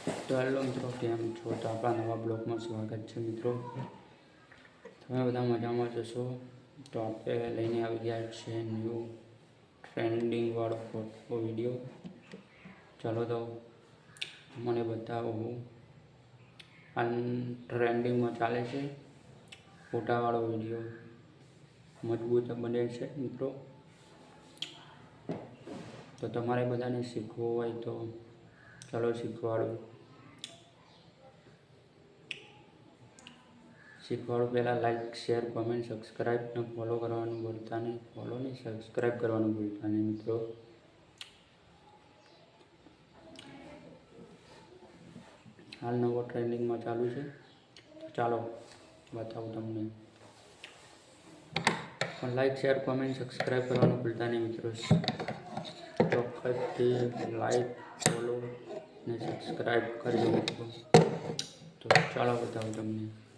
તો હેલો મિત્રો, કેમ છો? તો આપણા નવા બ્લોગમાં સ્વાગત છે મિત્રો. તમે બધા મજામાં જશો. તો આપણે લઈને આવી ગયા છે ન્યૂ ટ્રેન્ડિંગવાળો ફોટો વિડીયો. ચાલો તો મને બતાવું. આ ટ્રેન્ડિંગમાં ચાલે છે ફોટાવાળો વિડીયો. મજબૂત બને છે મિત્રો. તો તમારે બધાને શીખવું હોય તો ચાલો શીખવાડું. પહેલાં લાઈક, શેર, કોમેન્ટ, સબસ્ક્રાઈબ ને ફોલો કરવાનું ભૂલતા નહીં. ફોલો નહીં, સબસ્ક્રાઈબ કરવાનું ભૂલતા નહીં મિત્રો. હાલ નવો ટ્રેન્ડિંગમાં ચાલુ છે. ચાલો બતાવું તમને. પણ લાઈક, શેર, કોમેન્ટ, સબસ્ક્રાઈબ કરવાનું ભૂલતા નહીં મિત્રો. ચોક્કસથી લાઈક, ફોલો ને સબસ્ક્રાઈબ કરજો મિત્રો. તો ચાલો બતાવું તમને.